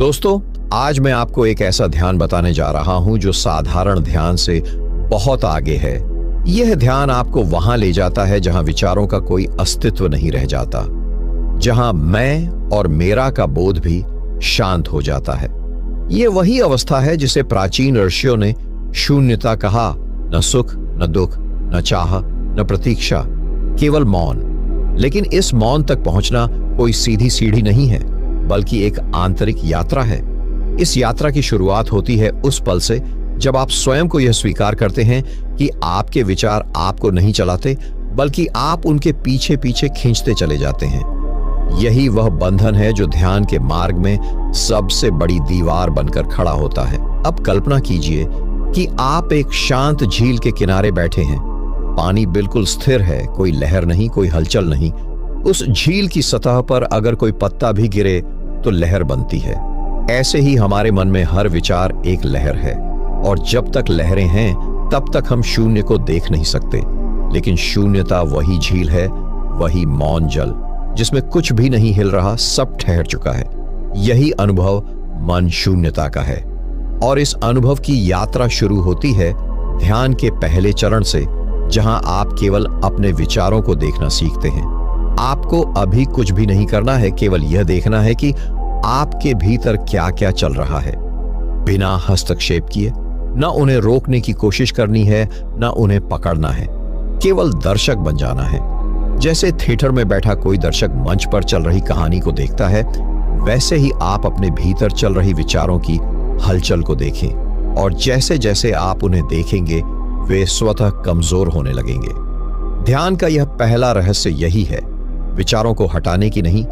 दोस्तों, आज मैं आपको एक ऐसा ध्यान बताने जा रहा हूं जो साधारण ध्यान से बहुत आगे है। यह ध्यान आपको वहां ले जाता है जहां विचारों का कोई अस्तित्व नहीं रह जाता, जहां मैं और मेरा का बोध भी शांत हो जाता है। यह वही अवस्था है जिसे प्राचीन ऋषियों ने शून्यता कहा। न सुख, न दुख, न चाह, न प्रतीक्षा, केवल मौन। लेकिन इस मौन तक पहुंचना कोई सीधी सीढ़ी नहीं है, बल्कि एक आंतरिक यात्रा है। इस यात्रा की शुरुआत होती है उस पल से जब आप स्वयं को यह स्वीकार करते हैं कि आपके विचार आपको नहीं चलाते, बल्कि आप उनके पीछे पीछे खींचते चले जाते हैं। यही वह बंधन है जो ध्यान के मार्ग में सबसे बड़ी दीवार बनकर खड़ा होता है। अब कल्पना कीजिए कि आप एक शांत झील के किनारे बैठे हैं। पानी बिल्कुल स्थिर है, कोई लहर नहीं, कोई हलचल नहीं। उस झील की सतह पर अगर कोई पत्ता भी गिरे तो लहर बनती है। ऐसे ही हमारे मन में हर विचार एक लहर है, और जब तक लहरें हैं तब तक हम शून्य को देख नहीं सकते। लेकिन शून्यता वही झील है, वही मौन जल, जिसमें कुछ भी नहीं हिल रहा, सब ठहर चुका है। यही अनुभव मन शून्यता का है, और इस अनुभव की यात्रा शुरू होती है ध्यान के पहले चरण से, जहां आप केवल अपने विचारों को देखना सीखते हैं। आपको अभी कुछ भी नहीं करना है, केवल यह देखना है कि आपके भीतर क्या क्या चल रहा है। बिना हस्तक्षेप किए, न उन्हें रोकने की कोशिश करनी है, न उन्हें पकड़ना है। केवल दर्शक बन जाना है। जैसे थिएटर में बैठा कोई दर्शक मंच पर चल रही कहानी को देखता है, वैसे ही आप अपने भीतर चल रही विचारों की हलचल को देखें, और जैसे जैसे आप उन्हें देखेंगे वे स्वतः कमजोर होने लगेंगे। ध्यान का यह पहला रहस्य यही है, विचारों को हटाने की नहीं,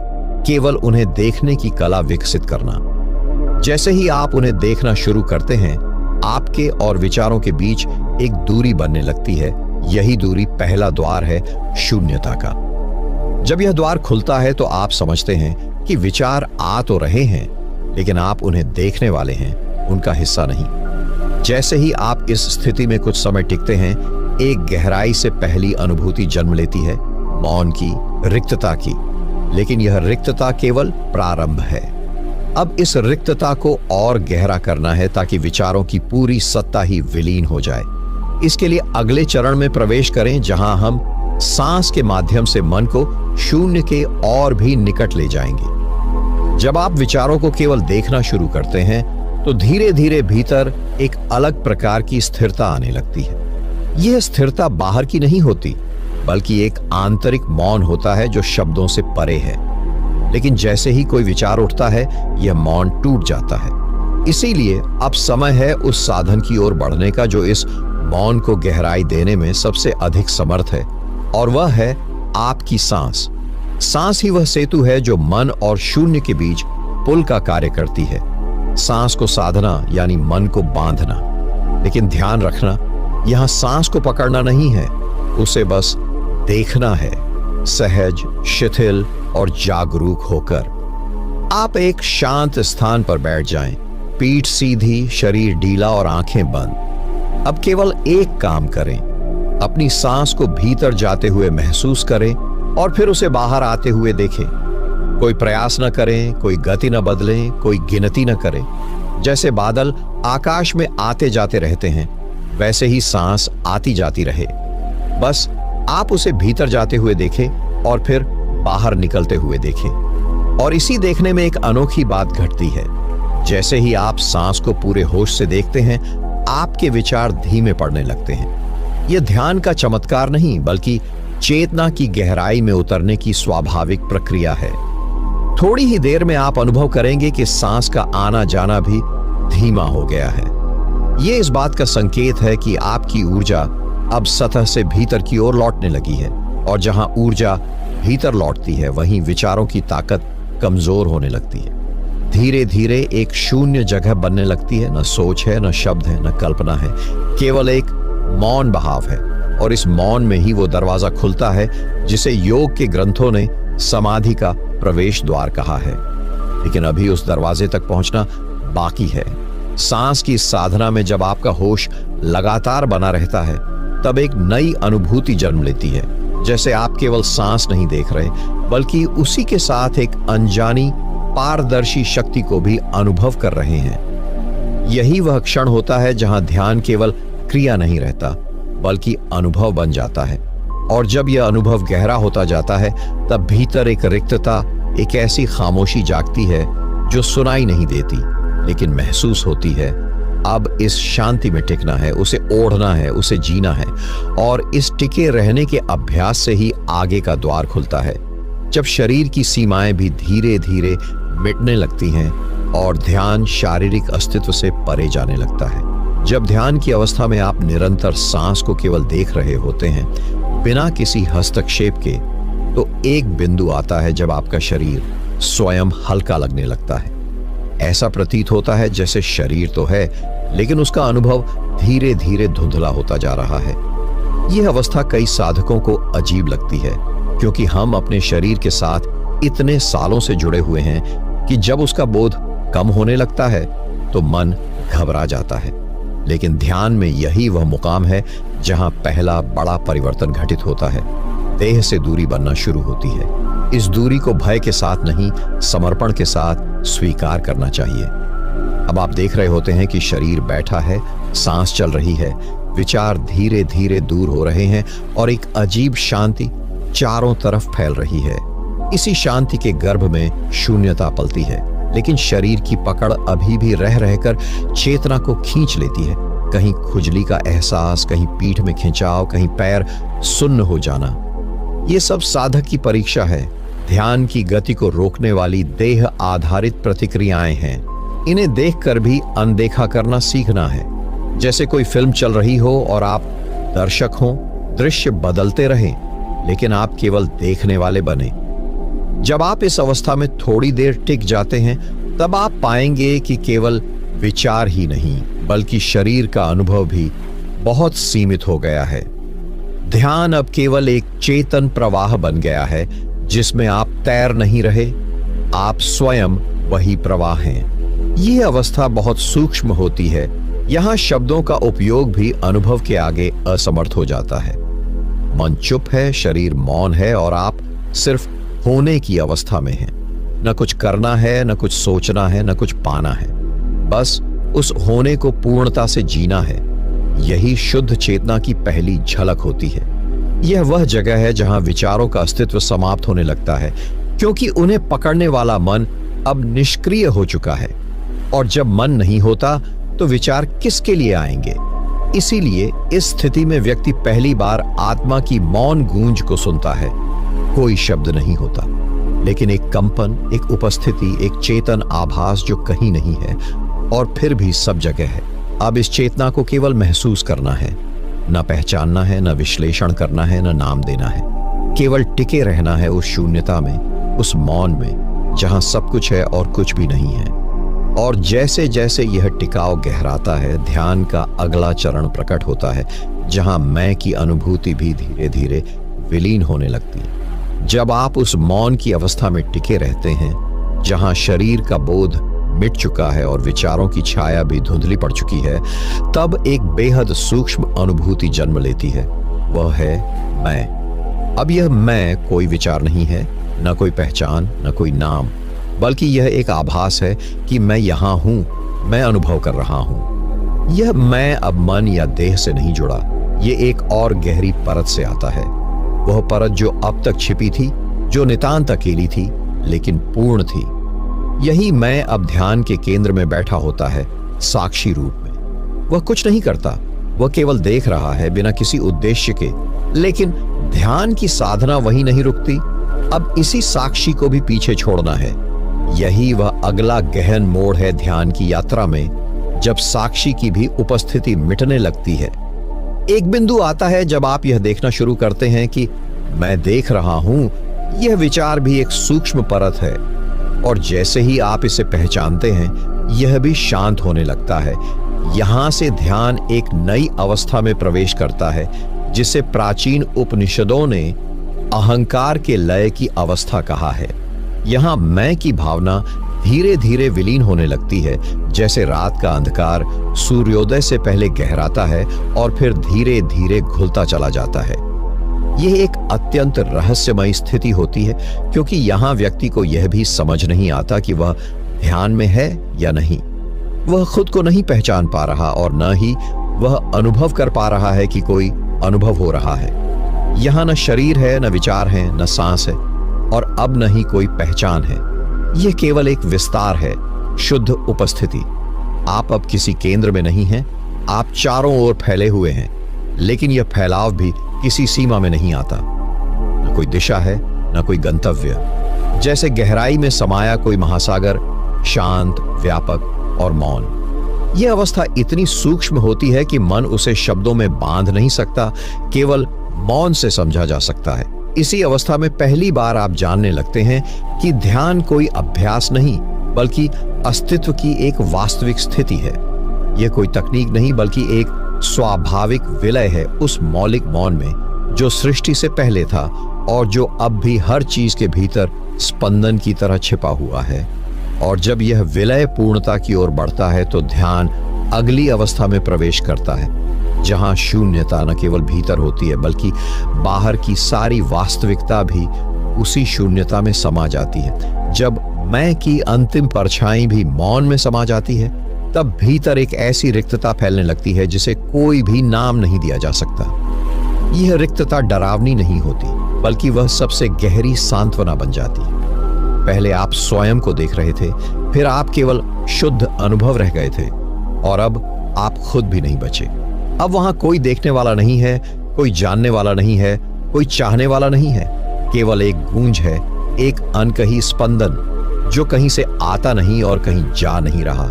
केवल उन्हें देखने की कला विकसित करना। जैसे ही आप उन्हें देखना शुरू करते हैं, आपके और विचारों के बीच एक दूरी बनने लगती है। यही दूरी पहला द्वार है शून्यता का। जब यह द्वार खुलता है तो आप समझते हैं कि विचार आ तो रहे हैं, लेकिन आप उन्हें देखने वाले हैं, उनका हिस्सा नहीं। जैसे ही आप इस स्थिति में कुछ समय टिकते हैं, एक गहराई से पहली अनुभूति जन्म लेती है, मौन की, रिक्तता की। लेकिन यह रिक्तता केवल प्रारंभ है। अब इस रिक्तता को और गहरा करना है ताकि विचारों की पूरी सत्ता ही विलीन हो जाए। इसके लिए अगले चरण में प्रवेश करें, जहां हम सांस के माध्यम से मन को शून्य के और भी निकट ले जाएंगे। जब आप विचारों को केवल देखना शुरू करते हैं तो धीरे धीरे भीतर एक अलग प्रकार की स्थिरता आने लगती है। यह स्थिरता बाहर की नहीं होती, बल्कि एक आंतरिक मौन होता है जो शब्दों से परे है। लेकिन जैसे ही कोई विचार उठता है, यह मौन टूट जाता है। इसीलिए अब समय है उस साधन की ओर बढ़ने का जो इस मौन को गहराई देने में सबसे अधिक समर्थ है, और वह है आपकी सांस। सांस ही वह सेतु है जो मन और शून्य के बीच पुल का कार्य करती है। सांस को साधना यानी मन को बांधना। लेकिन ध्यान रखना, यहां सांस को पकड़ना नहीं है, उसे बस देखना है, सहज, शिथिल और जागरूक होकर। आप एक शांत स्थान पर बैठ जाएं, पीठ सीधी, शरीर ढीला और आंखें बंद। अब केवल एक काम करें, अपनी सांस को भीतर जाते हुए महसूस करें और फिर उसे बाहर आते हुए देखें। कोई प्रयास न करें, कोई गति न बदलें, कोई गिनती न करें। जैसे बादल आकाश में आते जाते रहते हैं, वैसे ही सांस आती जाती रहे। बस आप उसे भीतर जाते हुए देखें और फिर बाहर निकलते हुए देखें। और इसी देखने में एक अनोखी बात घटती है। जैसे ही आप सांस को पूरे होश से देखते हैं, आपके विचार धीमे पड़ने लगते हैं। यह ध्यान का चमत्कार नहीं, बल्कि चेतना की गहराई में उतरने की स्वाभाविक प्रक्रिया है। थोड़ी ही देर में आप अनुभव करेंगे कि सांस का आना जाना भी धीमा हो गया है। यह इस बात का संकेत है कि आपकी ऊर्जा अब सतह से भीतर की ओर लौटने लगी है, और जहां ऊर्जा भीतर लौटती है, वहीं विचारों की ताकत कमजोर होने लगती है। धीरे धीरे एक शून्य जगह बनने लगती है। न सोच है, न शब्द है, न कल्पना है, केवल एक मौन बहाव है। और इस मौन में ही वो दरवाजा खुलता है जिसे योग के ग्रंथों ने समाधि का प्रवेश द्वार कहा है। लेकिन अभी उस दरवाजे तक पहुंचना बाकी है। सांस की साधना में जब आपका होश लगातार बना रहता है, तब एक नई अनुभूति जन्म लेती है। जैसे आप केवल सांस नहीं देख रहे, बल्कि उसी के साथ एक अनजानी पारदर्शी शक्ति को भी अनुभव कर रहे हैं। यही वह क्षण होता है जहां ध्यान केवल क्रिया नहीं रहता बल्कि अनुभव बन जाता है। और जब यह अनुभव गहरा होता जाता है तब भीतर एक रिक्तता, एक ऐसी खामोशी जागती है जो सुनाई नहीं देती लेकिन महसूस होती है। अब इस शांति में टिकना है, उसे ओढ़ना है, उसे जीना है। और इस टिके रहने के अभ्यास से ही आगे का द्वार खुलता है, जब शरीर की सीमाएं भी धीरे धीरे मिटने लगती हैं और ध्यान शारीरिक अस्तित्व से परे जाने लगता है। जब ध्यान की अवस्था में आप निरंतर सांस को केवल देख रहे होते हैं बिना किसी हस्तक्षेप के, तो एक बिंदु आता है जब आपका शरीर स्वयं हल्का लगने लगता है। ऐसा प्रतीत होता है जैसे शरीर तो है लेकिन उसका अनुभव धीरे धीरे धुंधला होता जा रहा है। यह अवस्था कई साधकों को अजीब लगती है क्योंकि हम अपने शरीर के साथ इतने सालों से जुड़े हुए हैं कि जब उसका बोध कम होने लगता है तो मन घबरा जाता है। लेकिन ध्यान में यही वह मुकाम है जहां पहला बड़ा परिवर्तन घटित होता है। देह से दूरी बनना शुरू होती है। इस दूरी को भय के साथ नहीं, समर्पण के साथ स्वीकार करना चाहिए। अब आप देख रहे होते हैं कि शरीर बैठा है, सांस चल रही है, विचार धीरे धीरे दूर हो रहे हैं और एक अजीब शांति चारों तरफ फैल रही है। इसी शांति के गर्भ में शून्यता पलती है, लेकिन शरीर की पकड़ अभी भी रह रहकर चेतना को खींच लेती है। कहीं खुजली का एहसास, कहीं पीठ में खिंचाव, कहीं पैर सुन्न हो जाना। ये सब साधक की परीक्षा है। ध्यान की गति को रोकने वाली देह आधारित प्रतिक्रियाएं हैं। इन्हें देखकर भी अनदेखा करना सीखना है। जैसे कोई फिल्म चल रही हो और आप दर्शक हों, दृश्य बदलते रहें लेकिन आप केवल देखने वाले बने। जब आप इस अवस्था में थोड़ी देर टिक जाते हैं तब आप पाएंगे कि केवल विचार ही नहीं बल्कि शरीर का अनुभव भी बहुत सीमित हो गया है। ध्यान अब केवल एक चेतन प्रवाह बन गया है जिसमें आप तैर नहीं रहे, आप स्वयं वही प्रवाह हैं। यह अवस्था बहुत सूक्ष्म होती है। यहां शब्दों का उपयोग भी अनुभव के आगे असमर्थ हो जाता है। मन चुप है, शरीर मौन है और आप सिर्फ होने की अवस्था में हैं। न कुछ करना है, न कुछ सोचना है, न कुछ पाना है। बस उस होने को पूर्णता से जीना है। यही शुद्ध चेतना की पहली झलक होती है। यह वह जगह है जहां विचारों का अस्तित्व समाप्त होने लगता है क्योंकि उन्हें पकड़ने वाला मन अब निष्क्रिय हो चुका है। और जब मन नहीं होता तो विचार किसके लिए आएंगे? इसीलिए इस स्थिति में व्यक्ति पहली बार आत्मा की मौन गूंज को सुनता है। कोई शब्द नहीं होता लेकिन एक कंपन, एक उपस्थिति, एक चेतन आभास जो कहीं नहीं है और फिर भी सब जगह है। अब इस चेतना को केवल महसूस करना है, न पहचानना है, न विश्लेषण करना है, न नाम देना है। केवल टिके रहना है उस शून्यता में, उस मौन में जहां सब कुछ है और कुछ भी नहीं है। और जैसे जैसे यह टिकाव गहराता है, ध्यान का अगला चरण प्रकट होता है जहां मैं की अनुभूति भी धीरे धीरे विलीन होने लगती है। जब आप उस मौन की अवस्था में टिके रहते हैं जहां शरीर का बोध मिट चुका है और विचारों की छाया भी धुंधली पड़ चुकी है, तब एक बेहद सूक्ष्म अनुभूति जन्म लेती है। वह है मैं। अब यह मैं कोई विचार नहीं है, न कोई पहचान, न कोई नाम, बल्कि यह एक आभास है कि मैं यहां हूं, मैं अनुभव कर रहा हूं। यह मैं अब मन या देह से नहीं जुड़ा। यह एक और गहरी परत से आता है। वह परत जो अब तक छिपी थी, जो नितांत अकेली थी लेकिन पूर्ण थी। यही मैं अब ध्यान के केंद्र में बैठा होता है, साक्षी रूप में। वह कुछ नहीं करता, वह केवल देख रहा है बिना किसी उद्देश्य के। लेकिन ध्यान की साधना वही नहीं रुकती। अब इसी साक्षी को भी पीछे छोड़ना है। यही वह अगला गहन मोड़ है ध्यान की यात्रा में, जब साक्षी की भी उपस्थिति मिटने लगती है। एक बिंदु आता है जब आप यह देखना शुरू करते हैं कि मैं देख रहा हूं। यह विचार भी एक सूक्ष्म परत है और जैसे ही आप इसे पहचानते हैं, यह भी शांत होने लगता है। यहां से ध्यान एक नई अवस्था में प्रवेश करता है जिसे प्राचीन उपनिषदों ने अहंकार के लय की अवस्था कहा है। यहां मैं की भावना धीरे धीरे विलीन होने लगती है, जैसे रात का अंधकार सूर्योदय से पहले गहराता है और फिर धीरे धीरे घुलता चला जाता है। यह एक अत्यंत रहस्यमयी स्थिति होती है, क्योंकि यहां व्यक्ति को यह भी समझ नहीं आता कि वह ध्यान में है या नहीं। वह खुद को नहीं पहचान पा रहा और न ही वह अनुभव कर पा रहा है कि कोई अनुभव हो रहा है। यहां न शरीर है, न विचार है, न सांस है और अब न ही कोई पहचान है। यह केवल एक विस्तार है, शुद्ध उपस्थिति। आप अब किसी केंद्र में नहीं हैं, आप चारों ओर फैले हुए हैं, लेकिन यह फैलाव भी किसी सीमा में नहीं आता। न कोई दिशा है, न कोई गंतव्य। जैसे गहराई में समाया कोई महासागर, शांत, व्यापक और मौन। यह अवस्था इतनी सूक्ष्म होती है कि मन उसे शब्दों में बांध नहीं सकता, केवल मौन से समझा जा सकता है। इसी अवस्था में पहली बार आप जानने लगते हैं कि ध्यान कोई अभ्यास नहीं, बल्कि अस्तित्व की एक वास्तविक स्थिति है। यह कोई तकनीक नहीं, बल्कि एक स्वाभाविक विलय है उस मौलिक मौन में जो सृष्टि से पहले था और जो अब भी हर चीज के भीतर स्पंदन की तरह छिपा हुआ है। और जब यह विलय पूर्णता की ओर बढ़ता है तो ध्यान अगली अवस्था में प्रवेश करता है, जहां शून्यता न केवल भीतर होती है बल्कि बाहर की सारी वास्तविकता भी उसी शून्यता में समा जाती है। जब मैं की अंतिम परछाई भी मौन में समा जाती है, तब भीतर एक ऐसी रिक्तता फैलने लगती है जिसे कोई भी नाम नहीं दिया जा सकता। यह रिक्तता डरावनी नहीं होती, बल्कि वह सबसे गहरी सांत्वना बन जाती है। पहले आप स्वयं को देख रहे थे, फिर आप केवल शुद्ध अनुभव रह गए थे और अब आप खुद भी नहीं बचे। अब वहां कोई देखने वाला नहीं है, कोई जानने वाला नहीं है, कोई चाहने वाला नहीं है। केवल एक गूंज है, एक अनकही स्पंदन जो कहीं से आता नहीं और कहीं जा नहीं रहा।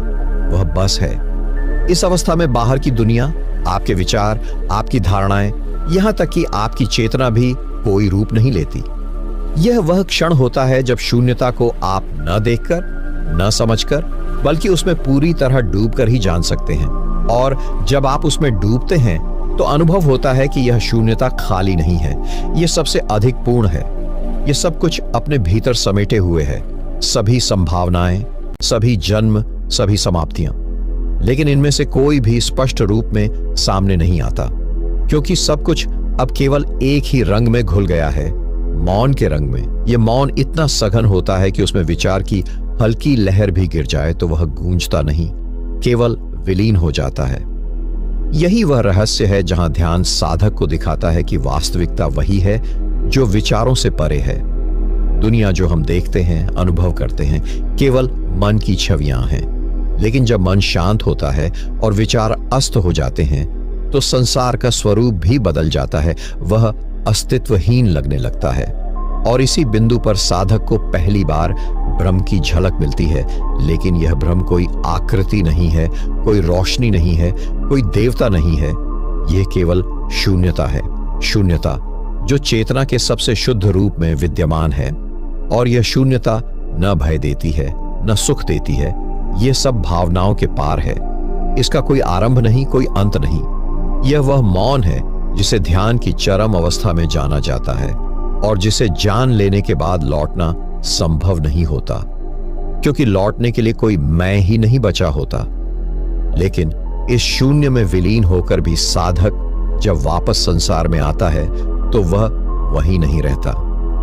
वह बस है। इस अवस्था में बाहर की दुनिया, आपके विचार, आपकी धारणाएं, यहां तक कि आपकी चेतना भी कोई रूप नहीं लेती। यह वह क्षण होता है जब शून्यता को आप न देखकर, न समझकर, बल्कि उसमें पूरी तरह डूबकर ही जान सकते हैं। और जब आप उसमें डूबते हैं तो अनुभव होता है कि यह शून्यता खाली नहीं है, यह सबसे अधिक पूर्ण है। यह सब कुछ अपने भीतर समेटे हुए है, सभी संभावनाएं, सभी जन्म, सभी समाप्तियां। लेकिन इनमें से कोई भी स्पष्ट रूप में सामने नहीं आता, क्योंकि सब कुछ अब केवल एक ही रंग में घुल गया है, मौन के रंग में। यह मौन इतना सघन होता है कि उसमें विचार की हल्की लहर भी गिर जाए तो वह गूंजता नहीं, केवल विलीन हो जाता है। यही वह रहस्य है जहां ध्यान साधक को दिखाता है कि वास्तविकता वही है जो विचारों से परे है। दुनिया जो हम देखते हैं, अनुभव करते हैं, केवल मन की छवियां हैं। लेकिन जब मन शांत होता है और विचार अस्त हो जाते हैं तो संसार का स्वरूप भी बदल जाता है, वह अस्तित्वहीन लगने लगता है। और इसी बिंदु पर साधक को पहली बार ब्रह्म की झलक मिलती है। लेकिन यह ब्रह्म कोई आकृति नहीं है, कोई रोशनी नहीं है, कोई देवता नहीं है। यह केवल शून्यता है, शून्यता जो चेतना के सबसे शुद्ध रूप में विद्यमान है। और यह शून्यता न भय देती है, न सुख देती है। यह सब भावनाओं के पार है। इसका कोई आरंभ नहीं, कोई अंत नहीं। यह वह मौन है जिसे ध्यान की चरम अवस्था में जाना जाता है और जिसे जान लेने के बाद लौटना संभव नहीं होता, क्योंकि लौटने के लिए कोई मैं ही नहीं बचा होता। लेकिन इस शून्य में विलीन होकर भी साधक जब वापस संसार में आता है तो वह वही नहीं रहता।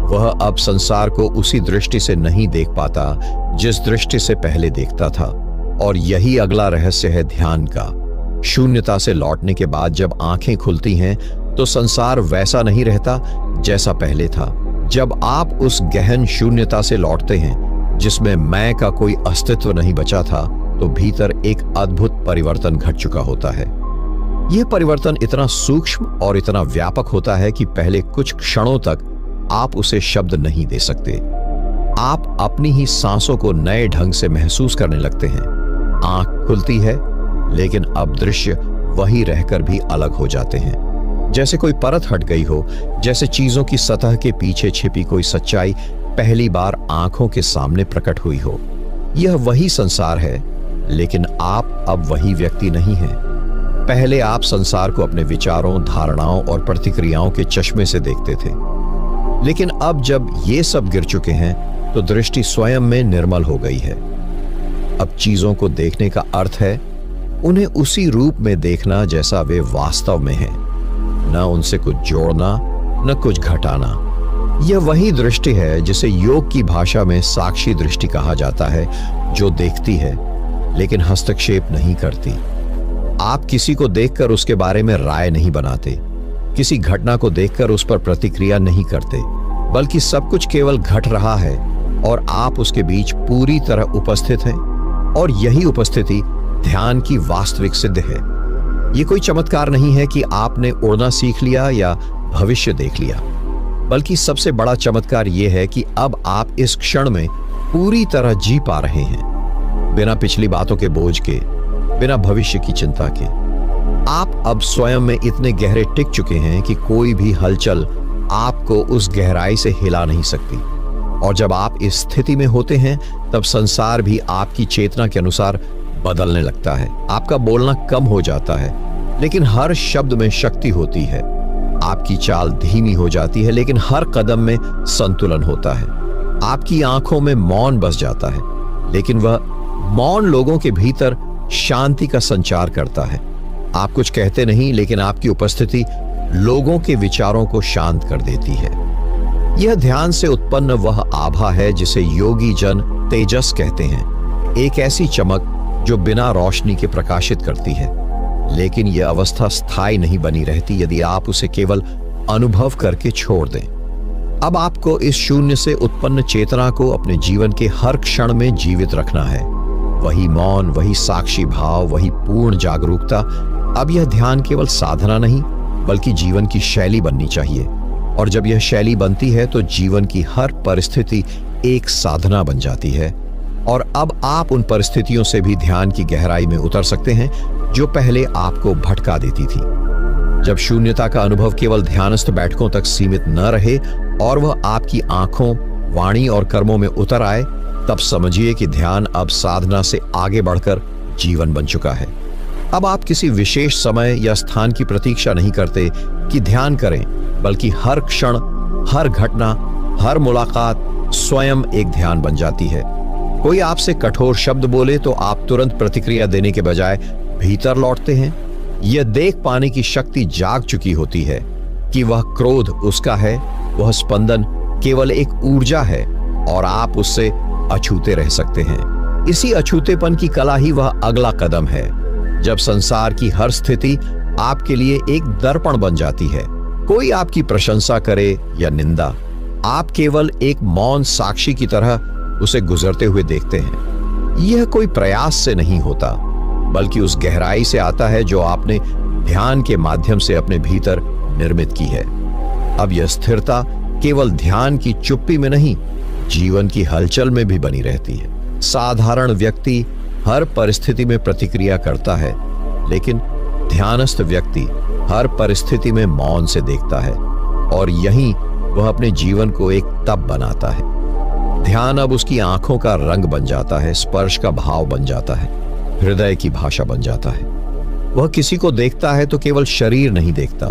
वह अब संसार को उसी दृष्टि से नहीं देख पाता जिस दृष्टि से पहले देखता था। और यही अगला रहस्य है ध्यान का। शून्यता से लौटने के बाद जब आंखें खुलती हैं तो संसार वैसा नहीं रहता जैसा पहले था। जब आप उस गहन शून्यता से लौटते हैं जिसमें मैं का कोई अस्तित्व नहीं बचा था, तो भीतर एक अद्भुत परिवर्तन घट चुका होता है। यह परिवर्तन इतना सूक्ष्म और इतना व्यापक होता है कि पहले कुछ क्षणों तक आप उसे शब्द नहीं दे सकते। आप अपनी ही सांसों को नए ढंग से महसूस करने लगते हैं। आंख खुलती है, लेकिन अब दृश्य वही रहकर भी अलग हो जाते हैं। जैसे कोई परत हट गई हो, जैसे चीजों की सतह के पीछे छिपी कोई सच्चाई पहली बार आंखों के सामने प्रकट हुई हो। यह वही संसार है, लेकिन आप अब वही व्यक्ति नहीं हैं। पहले आप संसार को अपने विचारों, धारणाओं और प्रतिक्रियाओं के चश्मे से देखते थे, लेकिन अब जब ये सब गिर चुके हैं तो दृष्टि स्वयं में निर्मल हो गई है। अब चीजों को देखने का अर्थ है उन्हें उसी रूप में देखना जैसा वे वास्तव में हैं, न उनसे कुछ जोड़ना, न कुछ घटाना। यह वही दृष्टि है जिसे योग की भाषा में साक्षी दृष्टि कहा जाता है, जो देखती है लेकिन हस्तक्षेप नहीं करती। आप किसी को देखकर उसके बारे में राय नहीं बनाते, किसी घटना को देखकर उस पर प्रतिक्रिया नहीं करते, बल्कि सब कुछ केवल घट रहा है और आप उसके बीच पूरी तरह उपस्थित हैं। और यही उपस्थिति ध्यान की वास्तविक सिद्ध है। यह कोई चमत्कार नहीं है कि आपने उड़ना सीख लिया या भविष्य देख लिया, बल्कि सबसे बड़ा चमत्कार यह है कि अब आप इस क्षण में पूरी तरह जी पा रहे हैं, बिना पिछली बातों के बोझ के, बिना भविष्य की चिंता के। आप अब स्वयं में इतने गहरे टिक चुके हैं कि कोई भी हलचल आपको उस गहराई से हिला नहीं सकती। और जब आप इस स्थिति में होते हैं, तब संसार भी आपकी चेतना के अनुसार बदलने लगता है। आपका बोलना कम हो जाता है, लेकिन हर शब्द में शक्ति होती है। आपकी चाल धीमी हो जाती है, लेकिन हर कदम में संतुलन होता है। आपकी आंखों में मौन बस जाता है, लेकिन वह मौन लोगों के भीतर शांति का संचार करता है। आप कुछ कहते नहीं, लेकिन आपकी उपस्थिति लोगों के विचारों को शांत कर देती है। यह ध्यान से उत्पन्न वह आभा है जिसे योगी जन तेजस कहते हैं, एक ऐसी चमक जो बिना रोशनी के प्रकाशित करती है। लेकिन यह अवस्था स्थायी नहीं बनी रहती यदि आप उसे केवल अनुभव करके छोड़ दें। अब आपको इस शून्य से उत्पन्न चेतना को अपने जीवन के हर क्षण में जीवित रखना है। वही मौन, वही साक्षी भाव, वही पूर्ण जागरूकता। अब यह ध्यान केवल साधना नहीं, बल्कि जीवन की शैली बननी चाहिए। और जब यह शैली बनती है तो जीवन की हर परिस्थिति एक साधना बन जाती है। और अब आप उन परिस्थितियों से भी ध्यान की गहराई में उतर सकते हैं जो पहले आपको भटका देती थी। जब शून्यता का अनुभव केवल ध्यानस्थ बैठकों तक सीमित न रहे और वह आपकी आंखों, वाणी और कर्मों में उतर आए, तब समझिए कि ध्यान अब साधना से आगे बढ़कर जीवन बन चुका है। अब आप किसी विशेष समय या स्थान की प्रतीक्षा नहीं करते कि ध्यान करें, बल्कि हर क्षण, हर घटना, हर मुलाकात स्वयं एक ध्यान बन जाती है। कोई आपसे कठोर शब्द बोले तो आप तुरंत प्रतिक्रिया देने के बजाय भीतर लौटते हैं। यह देख पाने की शक्ति जाग चुकी होती है कि वह क्रोध उसका है, वह स्पंदन केवल एक ऊर्जा है और आप उससे अछूते रह सकते हैं। इसी अछूतेपन की कला ही वह अगला कदम है, जब संसार की हर स्थिति आपके लिए एक दर्पण बन जाती है। कोई आपकी प्रशंसा करे या निंदा, आप केवल एक मौन साक्षी की तरह उसे गुजरते हुए देखते हैं। यह कोई प्रयास से नहीं होता, बल्कि उस गहराई से आता है जो आपने ध्यान के माध्यम से अपने भीतर निर्मित की है। अब यह स्थिरता केवल ध्यान की चुप्पी में नहीं, जीवन की हलचल में भी बनी रहती है। साधारण व्यक्ति हर परिस्थिति में प्रतिक्रिया करता है, लेकिन ध्यानस्थ व्यक्ति हर परिस्थिति में मौन से देखता है, और यहीं वह अपने जीवन को एक तप बनाता है। ध्यान अब उसकी आंखों का रंग बन जाता है, स्पर्श का भाव बन जाता है, हृदय की भाषा बन जाता है। वह किसी को देखता है तो केवल शरीर नहीं देखता,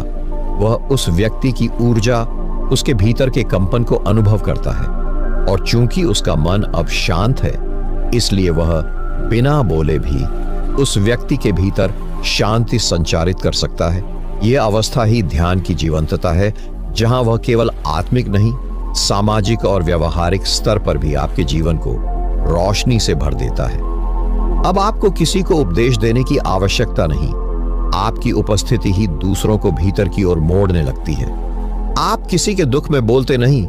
वह उस व्यक्ति की ऊर्जा, उसके भीतर के कंपन को अनुभव करता है। और चूंकि उसका मन अब शांत है, इसलिए वह बिना बोले भी उस व्यक्ति के भीतर शांति संचारित कर सकता है। यह अवस्था ही ध्यान की जीवंतता है, जहां वह केवल आत्मिक नहीं, सामाजिक और व्यवहारिक स्तर पर भी आपके जीवन को रोशनी से भर देता है। अब आपको किसी को उपदेश देने की आवश्यकता नहीं, आपकी उपस्थिति ही दूसरों को भीतर की ओर मोड़ने लगती है। आप किसी के दुख में बोलते नहीं,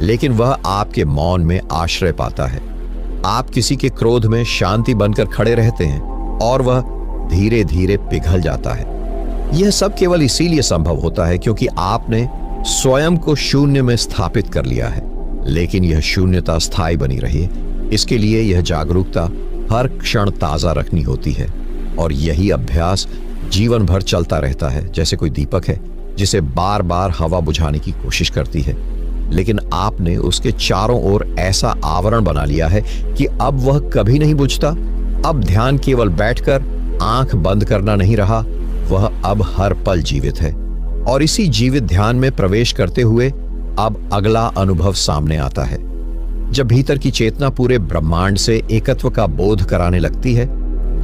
लेकिन वह आपके मौन में आश्रय पाता है। आप किसी के क्रोध में शांति बनकर खड़े रहते हैं और वह धीरे धीरे पिघल जाता है। यह सब केवल इसीलिए संभव होता है क्योंकि आपने स्वयं को शून्य में स्थापित कर लिया है। लेकिन यह शून्यता स्थायी बनी रहे, इसके लिए यह जागरूकता हर क्षण ताजा रखनी होती है। और यही अभ्यास जीवन भर चलता रहता है, जैसे कोई दीपक है जिसे बार बार हवा बुझाने की कोशिश करती है, लेकिन आपने उसके चारों ओर ऐसा आवरण बना लिया है कि अब वह कभी नहीं बुझता। अब ध्यान केवल बैठकर आंख बंद करना नहीं रहा, वह अब हर पल जीवित है। और इसी जीवित ध्यान में प्रवेश करते हुए अब अगला अनुभव सामने आता है, जब भीतर की चेतना पूरे ब्रह्मांड से एकत्व का बोध कराने लगती है।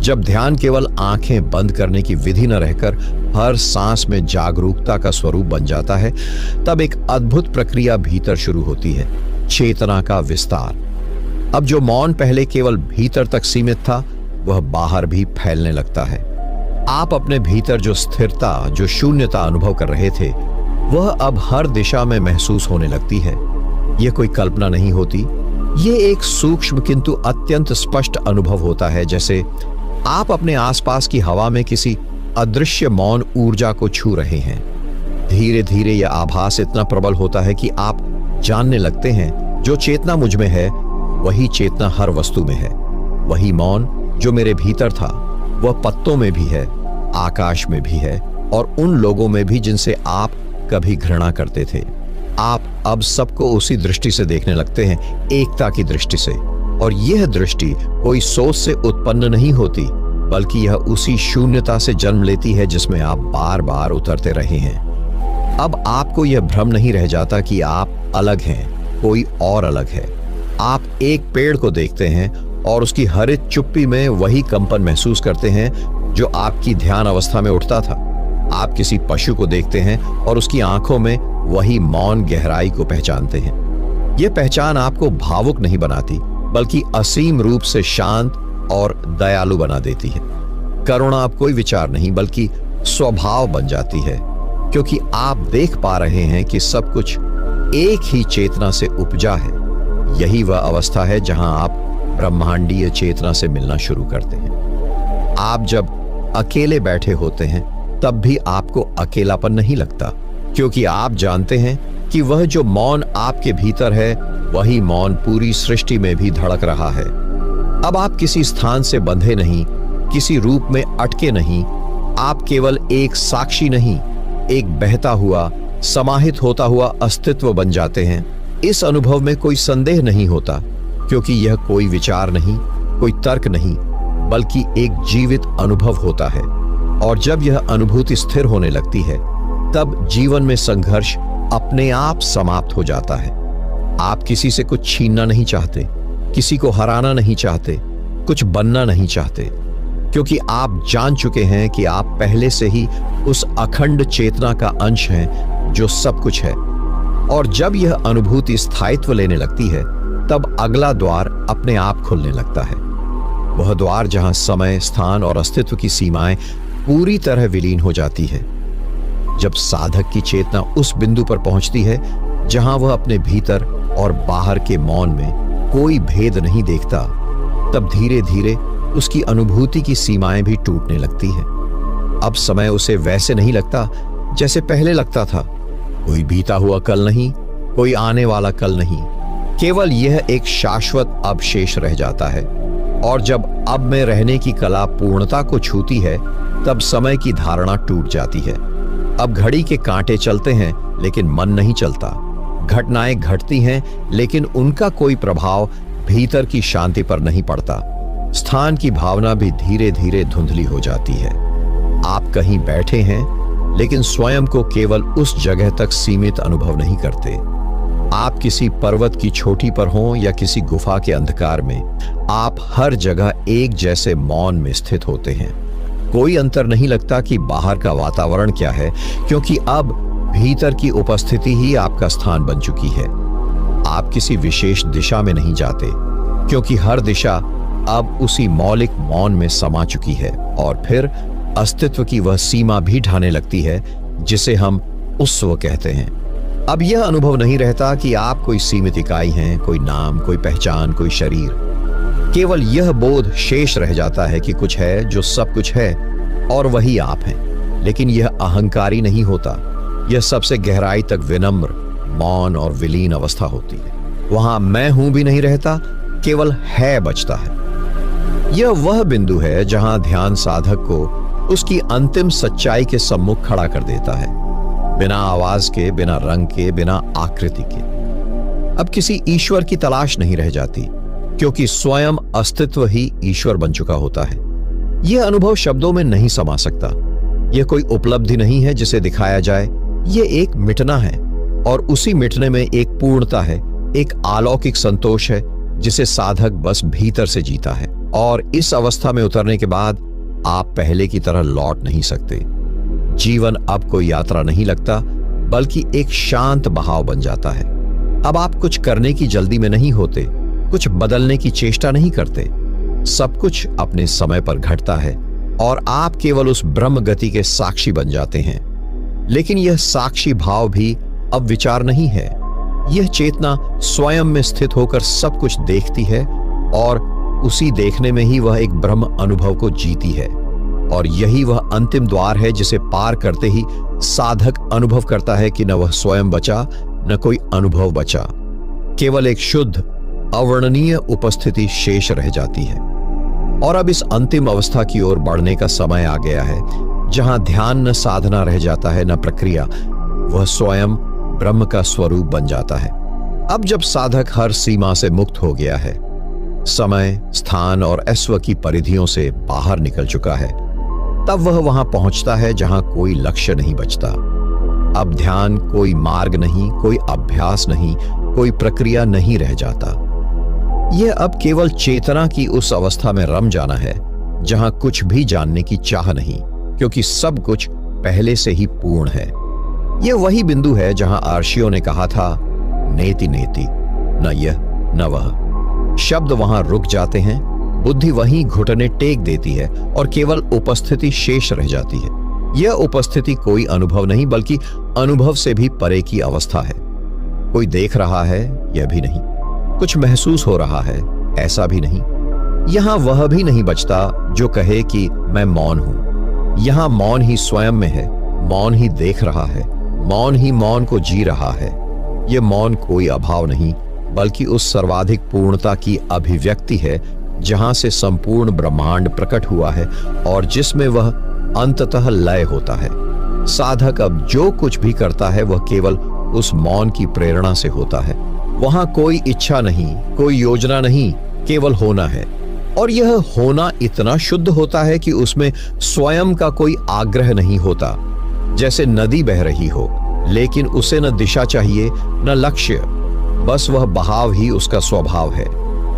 जब ध्यान केवल आंखें बंद करने की विधि न रहकर हर सांस में जागरूकता का स्वरूप बन जाता है, तब एक अद्भुत प्रक्रिया भीतर शुरू होती है, चेतना का विस्तार। अब जो मौन पहले केवल भीतर तक सीमित था, वह बाहर भी फैलने लगता है। आप अपने भीतर जो स्थिरता, जो शून्यता अनुभव कर रहे थे, वह अब हर दिशा में महसूस होने लगती है। यह कोई कल्पना नहीं होती, ये एक सूक्ष्म किंतु अत्यंत स्पष्ट अनुभव होता है, जैसे आप अपने आसपास की हवा में किसी अदृश्य मौन ऊर्जा को छू रहे हैं। धीरे धीरे यह आभास इतना प्रबल होता है कि आप जानने लगते हैं, जो चेतना मुझ में है वही चेतना हर वस्तु में है। वही मौन जो मेरे भीतर था, वह पत्तों में भी है, आकाश में भी है, और उन लोगों में भी जिनसे आप कभी घृणा करते थे। आप अब सबको उसी दृष्टि से देखने लगते हैं, एकता की दृष्टि से। और यह दृष्टि कोई सोच से उत्पन्न नहीं होती, बल्कि यह उसी शून्यता से जन्म लेती है जिसमें आप बार बार उतरते रहे हैं। अब आपको यह भ्रम नहीं रह जाता कि आप अलग हैं, कोई और अलग है। आप एक पेड़ को देखते हैं और उसकी हरित चुप्पी में वही कंपन महसूस करते हैं जो आपकी ध्यान अवस्था में उठता था। आप किसी पशु को देखते हैं और उसकी आंखों में वही मौन गहराई को पहचानते हैं। यह पहचान आपको भावुक नहीं बनाती, बल्कि असीम रूप से शांत और दयालु बना देती है। करुणा अब कोई विचार नहीं, बल्कि स्वभाव बन जाती है, क्योंकि आप देख पा रहे हैं कि सब कुछ एक ही चेतना से उपजा है। यही वह अवस्था है जहां आप ब्रह्मांडीय चेतना से मिलना शुरू करते हैं। आप जब अकेले बैठे होते हैं, तब भी आपको अकेलापन नहीं लगता, क्योंकि आप जानते हैं कि वह जो मौन आपके भीतर है, वही मौन पूरी सृष्टि में भी धड़क रहा है। अब आप किसी स्थान से बंधे नहीं, किसी रूप में अटके नहीं। आप केवल एक साक्षी नहीं, एक बहता हुआ, समाहित होता हुआ अस्तित्व बन जाते हैं। इस अनुभव में कोई संदेह नहीं होता, क्योंकि यह कोई विचार नहीं, कोई तर्क नहीं, बल्कि एक जीवित अनुभव होता है। और जब यह अनुभूति स्थिर होने लगती है, तब जीवन में संघर्ष अपने आप समाप्त हो जाता है। आप किसी से कुछ छीनना नहीं चाहते, किसी को हराना नहीं चाहते, कुछ बनना नहीं चाहते, क्योंकि आप जान चुके हैं कि आप पहले से ही उस अखंड चेतना का अंश हैं जो सब कुछ है। और जब यह अनुभूति स्थायित्व लेने लगती है, तब अगला द्वार अपने आप खुलने लगता है। वह द्वार जहां समय, स्थान और अस्तित्व की सीमाएं पूरी तरह विलीन हो जाती है। जब साधक की चेतना उस बिंदु पर पहुंचती है जहां वह अपने भीतर और बाहर के मौन में कोई भेद नहीं देखता, तब धीरे धीरे उसकी अनुभूति की सीमाएं भी टूटने लगती है। अब समय उसे वैसे नहीं लगता जैसे पहले लगता था। कोई बीता हुआ कल नहीं, कोई आने वाला कल नहीं, केवल यह एक शाश्वत अब शेष रह जाता है। और जब अब में रहने की कला पूर्णता को छूती है, तब समय की धारणा टूट जाती है। अब घड़ी के कांटे चलते हैं, लेकिन मन नहीं चलता। घटनाएं घटती हैं, लेकिन उनका कोई प्रभाव भीतर की शांति पर नहीं पड़ता। स्थान की भावना भी धीरे धीरे धुंधली हो जाती है। आप कहीं बैठे हैं, लेकिन स्वयं को केवल उस जगह तक सीमित अनुभव नहीं करते। आप किसी पर्वत की चोटी पर हों या किसी गुफा के अंधकार में, आप हर जगह एक जैसे मौन में स्थित होते हैं। कोई अंतर नहीं लगता कि बाहर का वातावरण क्या है, क्योंकि अब भीतर की उपस्थिति ही आपका स्थान बन चुकी है। आप किसी विशेष दिशा में नहीं जाते, क्योंकि हर दिशा अब उसी मौलिक मौन में समा चुकी है। और फिर अस्तित्व की वह सीमा भी ढाने लगती है जिसे हम उस्व कहते हैं। अब यह अनुभव नहीं रहता कि आप कोई सीमित इकाई हैं, कोई नाम, कोई पहचान, कोई शरीर। केवल यह बोध शेष रह जाता है कि कुछ है जो सब कुछ है, और वही आप हैं। लेकिन यह अहंकारी नहीं होता, यह सबसे गहराई तक विनम्र, मौन और विलीन अवस्था होती है। वहां मैं हूं भी नहीं रहता, केवल है बचता है। यह वह बिंदु है जहां ध्यान साधक को उसकी अंतिम सच्चाई के सम्मुख खड़ा कर देता है, बिना आवाज के, बिना रंग के, बिना आकृति के। अब किसी ईश्वर की तलाश नहीं रह जाती, क्योंकि स्वयं अस्तित्व ही ईश्वर बन चुका होता है। यह अनुभव शब्दों में नहीं समा सकता। यह कोई उपलब्धि नहीं है जिसे दिखाया जाए, यह एक मिटना है, और उसी मिटने में एक पूर्णता है, एक अलौकिक संतोष है जिसे साधक बस भीतर से जीता है। और इस अवस्था में उतरने के बाद आप पहले की तरह लौट नहीं सकते। जीवन अब कोई यात्रा नहीं लगता, बल्कि एक शांत बहाव बन जाता है। अब आप कुछ करने की जल्दी में नहीं होते, कुछ बदलने की चेष्टा नहीं करते। सब कुछ अपने समय पर घटता है और आप केवल उस ब्रह्म गति के साक्षी बन जाते हैं। लेकिन यह साक्षी भाव भी अब विचार नहीं है। यह चेतना स्वयं में स्थित होकर सब कुछ देखती है और उसी देखने में ही वह एक ब्रह्म अनुभव को जीती है। और यही वह अंतिम द्वार है जिसे पार करते ही साधक अनुभव करता है कि न वह स्वयं बचा, न कोई अनुभव बचा। केवल एक शुद्ध अवर्णनीय उपस्थिति शेष रह जाती है। और अब इस अंतिम अवस्था की ओर बढ़ने का समय आ गया है, जहां ध्यान न साधना रह जाता है, न प्रक्रिया, वह स्वयं ब्रह्म का स्वरूप बन जाता है। अब जब साधक हर सीमा से मुक्त हो गया है, समय, स्थान और अस्व की परिधियों से बाहर निकल चुका है, तब वह वहां पहुंचता है जहां कोई लक्ष्य नहीं बचता। अब ध्यान कोई मार्ग नहीं, कोई अभ्यास नहीं, कोई प्रक्रिया नहीं रह जाता। यह अब केवल चेतना की उस अवस्था में रम जाना है जहां कुछ भी जानने की चाह नहीं, क्योंकि सब कुछ पहले से ही पूर्ण है। यह वही बिंदु है जहां आर्षियों ने कहा था, नेति नेति, न यह न वह। शब्द वहां रुक जाते हैं, बुद्धि वहीं घुटने टेक देती है और केवल उपस्थिति शेष रह जाती है। यह उपस्थिति कोई अनुभव नहीं, बल्कि अनुभव से भी परे की अवस्था है। कोई देख रहा है, यह भी नहीं। कुछ महसूस हो रहा है, ऐसा भी नहीं। यहां वह भी नहीं बचता जो कहे कि मैं मौन हूं। यहां मौन ही स्वयं में है, मौन ही देख रहा है, मौन ही मौन को जी रहा है। यह मौन कोई अभाव नहीं, बल्कि उस सर्वाधिक पूर्णता की अभिव्यक्ति है जहां से संपूर्ण ब्रह्मांड प्रकट हुआ है और जिसमें वह अंततः लय होता है। साधक अब जो कुछ भी करता है वह केवल उस मौन की प्रेरणा से होता है। वहां कोई इच्छा नहीं, कोई योजना नहीं, केवल होना है। और यह होना इतना शुद्ध होता है कि उसमें स्वयं का कोई आग्रह नहीं होता। जैसे नदी बह रही हो, लेकिन उसे न दिशा चाहिए न लक्ष्य, बस वह बहाव ही उसका स्वभाव है।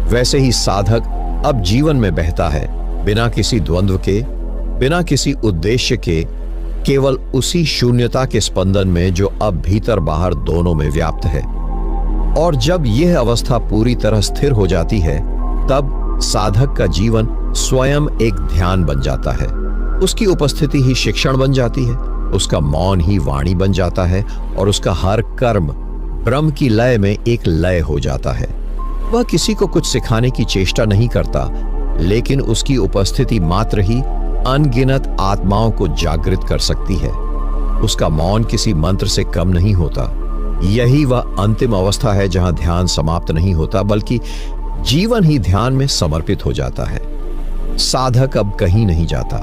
वैसे ही साधक अब जीवन में बहता है, बिना किसी द्वंद्व के, बिना किसी उद्देश्य के, केवल उसी शून्यता के स्पंदन में जो अब भीतर बाहर दोनों में व्याप्त है। और जब यह अवस्था पूरी तरह स्थिर हो जाती है, तब साधक का जीवन स्वयं एक ध्यान बन जाता है। उसकी उपस्थिति ही शिक्षण बन जाती है, उसका मौन ही वाणी बन जाता है और उसका हर कर्म ब्रह्म की लय में एक लय हो जाता है। वह किसी को कुछ सिखाने की चेष्टा नहीं करता, लेकिन उसकी उपस्थिति मात्र ही अनगिनत आत्माओं को जागृत कर सकती है। उसका मौन किसी मंत्र से कम नहीं होता। यही वह अंतिम अवस्था है जहां ध्यान समाप्त नहीं होता, बल्कि जीवन ही ध्यान में समर्पित हो जाता है। साधक अब कहीं नहीं जाता,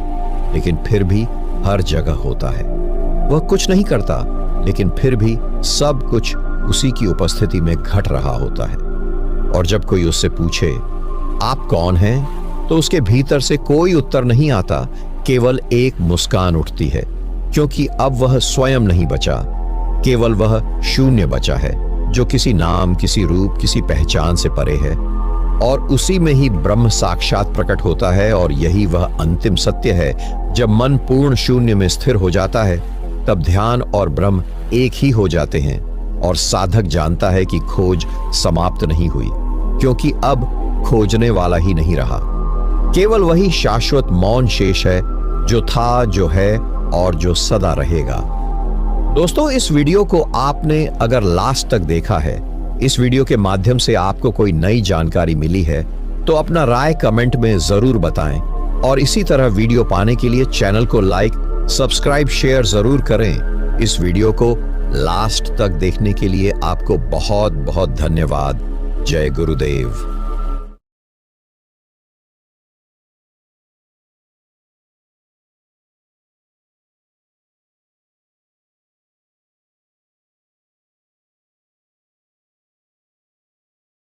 लेकिन फिर भी हर जगह होता है। वह कुछ नहीं करता, लेकिन फिर भी सब कुछ उसी की उपस्थिति में घट रहा होता है। और जब कोई उससे पूछे, आप कौन हैं, तो उसके भीतर से कोई उत्तर नहीं आता, केवल एक मुस्कान उठती है, क्योंकि अब वह स्वयं नहीं बचा, केवल वह शून्य बचा है, जो किसी नाम, किसी रूप, किसी पहचान से परे है। और उसी में ही ब्रह्म साक्षात प्रकट होता है। और यही वह अंतिम सत्य है। जब मन पूर्ण शून्य में स्थिर हो जाता है, तब ध्यान और ब्रह्म एक ही हो जाते हैं। और साधक जानता है कि खोज समाप्त नहीं हुई, क्योंकि अब खोजने वाला ही नहीं रहा। केवल वही शाश्वत मौन शेष है, जो था, जो है और जो सदा रहेगा। दोस्तों, इस वीडियो को आपने अगर लास्ट तक देखा है, इस वीडियो के माध्यम से आपको कोई नई जानकारी मिली है, तो अपना राय कमेंट में जरूर बताएं। और इसी तरह वीडियो पाने के लिए चैनल को लाइक, सब्सक्राइब, शेयर जरूर करें। इस वीडियो को लास्ट तक देखने के लिए आपको बहुत बहुत धन्यवाद। जय गुरुदेव।